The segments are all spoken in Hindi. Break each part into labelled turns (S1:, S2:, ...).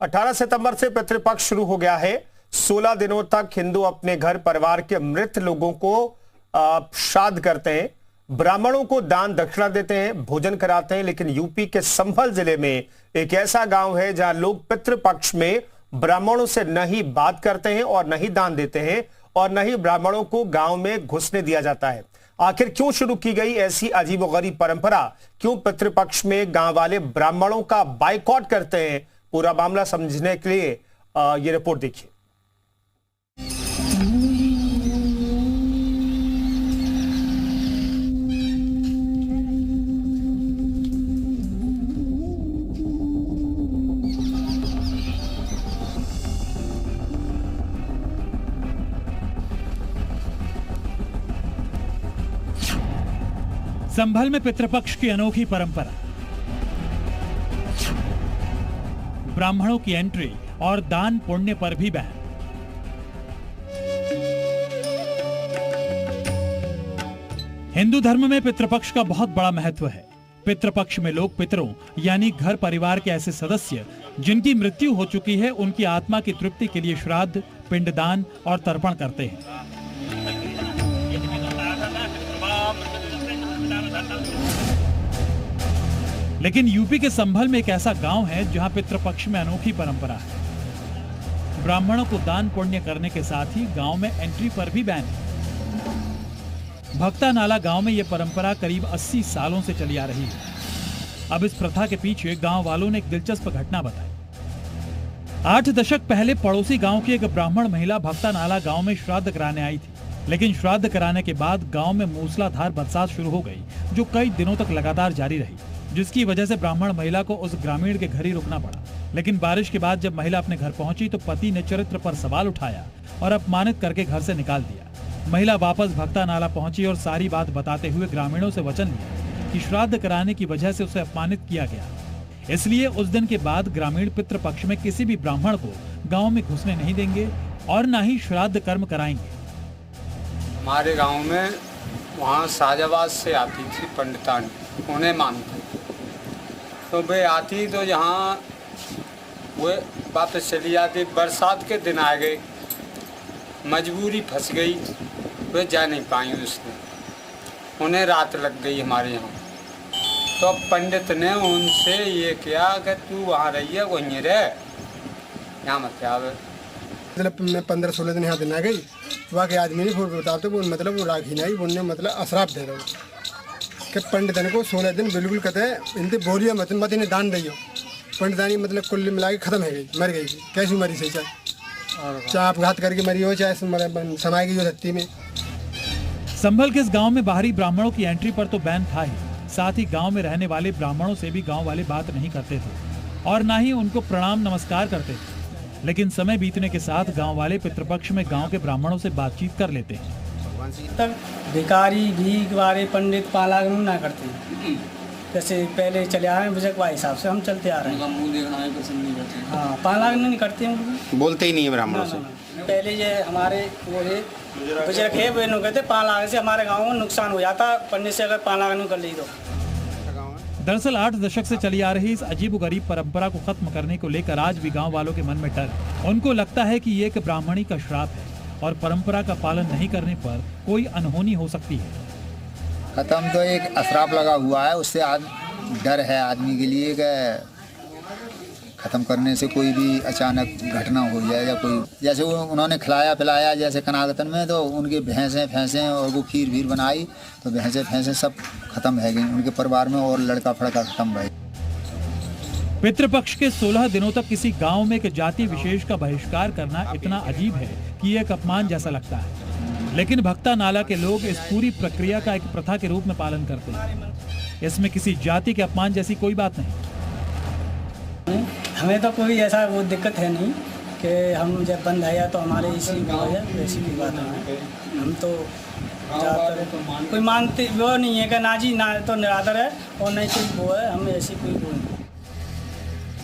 S1: 18 सितंबर से पितृपक्ष शुरू हो गया है। 16 दिनों तक हिंदू अपने घर परिवार के मृत लोगों को श्राद्ध करते हैं, ब्राह्मणों को दान दक्षिणा देते हैं, भोजन कराते हैं। लेकिन यूपी के संभल जिले में एक ऐसा गांव है जहां लोग पितृपक्ष में ब्राह्मणों से न ही बात करते हैं और न ही दान देते हैं और न ही ब्राह्मणों को गांव में घुसने दिया जाता है। आखिर क्यों शुरू की गई ऐसी अजीबोगरीब परंपरा? क्यों पितृपक्ष में गांव वाले ब्राह्मणों का बाइकॉट करते हैं? पूरा मामला समझने के लिए ये रिपोर्ट देखिए।
S2: संभल में पितृपक्ष की अनोखी परंपरा, ब्राह्मणों की एंट्री और दान पुण्य पर भी बैन। हिंदू धर्म में पितृपक्ष का बहुत बड़ा महत्व है। पितृपक्ष में लोग पितरों यानी घर परिवार के ऐसे सदस्य जिनकी मृत्यु हो चुकी है उनकी आत्मा की तृप्ति के लिए श्राद्ध, पिंडदान और तर्पण करते हैं। लेकिन यूपी के संभल में एक ऐसा गांव है जहां पितृपक्ष में अनोखी परंपरा है। ब्राह्मणों को दान पुण्य करने के साथ ही गांव में एंट्री पर भी बैन है। भक्ता नाला गांव में यह परंपरा करीब 80 सालों से चली आ रही है। अब इस प्रथा के पीछे गांव वालों ने एक दिलचस्प घटना बताई। 8 दशक पहले पड़ोसी गांव की एक ब्राह्मण महिला भक्ता नाला गांव में श्राद्ध कराने आई थी। लेकिन श्राद्ध कराने के बाद गांव में मूसलाधार बरसात शुरू हो गई, जो कई दिनों तक लगातार जारी रही, जिसकी वजह से ब्राह्मण महिला को उस ग्रामीण के घर ही रुकना पड़ा। लेकिन बारिश के बाद जब महिला अपने घर पहुंची तो पति ने चरित्र पर सवाल उठाया और अपमानित करके घर से निकाल दिया। महिला वापस भक्ता नाला पहुंची और सारी बात बताते हुए ग्रामीणों से वचन लिया कि श्राद्ध कराने की वजह से उसे अपमानित किया गया। इसलिए उस दिन के बाद ग्रामीण पितृपक्ष में किसी भी ब्राह्मण को गाँव में घुसने नहीं देंगे और न ही श्राद्ध कर्म कराएंगे।
S3: हमारे गांव में वहाँ साजाबाद से आती थी पंडितान, उन्हें मानते तो वे आती तो यहाँ वो वापस चली जाती। बरसात के दिन आ गए, मजबूरी फंस गई, वे जा नहीं पाई उसने, उन्हें रात लग गई हमारे यहाँ। तो पंडित ने उनसे ये किया कि तू वहाँ रही है, वहीं रह, यहाँ मत आवे।
S4: मतलब मैं 15-16 दिन यहाँ दिन आ गई, वहाँ के आदमी ने फोन बताते वो मतलब वो राखी नहीं, उनने मतलब अशराप दे दो कि पंडितन को 16 दिन बिल्कुल कहते हैं इनते बोलिया मत इन्हें दान दियो। पंडितानी मतलब कुल मिला के खत्म है गई, मर गई थी। कैसी मरी सही, चाहे आप घात करके मरी हो चाहे समाई गई हो धरती में।
S2: संभल के इस गांव में बाहरी ब्राह्मणों की एंट्री पर तो बैन था ही, साथ ही गांव में रहने वाले ब्राह्मणों से भी गांव वाले बात नहीं करते थे और न ही उनको प्रणाम नमस्कार करते थे। लेकिन समय बीतने के साथ गांव वाले पितृपक्ष में गांव के ब्राह्मणों से बातचीत कर लेते हैं।
S5: तक भिखारी भीख वाले पंडित पालागन ना करते हैं, जैसे पहले चले आ रहे हैं बुजुर्ग हिसाब से हम चलते आ रहे हैं। हाँ, पालागन नहीं करते हैं,
S6: बोलते ही नहीं है ब्राह्मणों से।
S5: पहले ये हमारे वो है बुजुर्ग है, वे कहते पालागन से हमारे गाँव में नुकसान हो जाता, पंडित से अगर पालागन कर ली तो।
S2: दरअसल 8 दशक से चली आ रही इस अजीबोगरीब परंपरा को खत्म करने को लेकर आज भी गांव वालों के मन में डर है। उनको लगता है कि ये एक ब्राह्मणी का श्राप है और परंपरा का पालन नहीं करने पर कोई अनहोनी हो सकती है।
S7: खत्म तो एक अशराप लगा हुआ है, उससे डर है आदमी के लिए कि खत्म करने से कोई भी अचानक घटना हो जाए या कोई, जैसे वो उन्होंने खिलाया पिलाया जैसे कनागतन में, तो उनके भैंसें और वो खीर बनाई तो भैंसें सब खत्म है गई उनके परिवार में और लड़का फड़का खत्म रहे।
S2: पितृपक्ष के 16 दिनों तक किसी गांव में एक जाति विशेष का बहिष्कार करना इतना अजीब है कि यह एक अपमान जैसा लगता है। लेकिन भक्ता नाला के लोग इस पूरी प्रक्रिया का एक प्रथा के रूप में पालन करते हैं। इसमें किसी जाति के अपमान जैसी कोई बात नहीं।
S5: हमें तो कोई ऐसा वो दिक्कत है नहीं कि हम जब बंद है या तो हमारे इसी वैसी भी बात है। हम तो कोई मानते वो नहीं है कि ना जी ना तो निरादर है और नहीं कोई वो है, हम ऐसी कोई वो नहीं।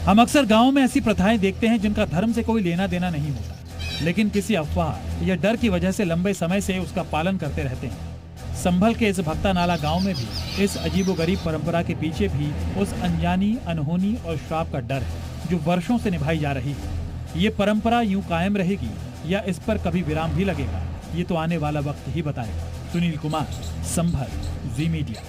S2: हम अक्सर गाँव में ऐसी प्रथाएं देखते हैं जिनका धर्म से कोई लेना देना नहीं होता, लेकिन किसी अफवाह या डर की वजह से लंबे समय से उसका पालन करते रहते हैं। संभल के इस भक्ता नाला गांव में भी इस अजीबोगरीब परंपरा के पीछे भी उस अनजानी, अनहोनी और श्राप का डर है जो वर्षों से निभाई जा रही है। ये परंपरा यूं कायम रहेगी या इस पर कभी विराम भी लगेगा, ये तो आने वाला वक्त ही बताएगा। सुनील कुमार, संभल, जी मीडिया।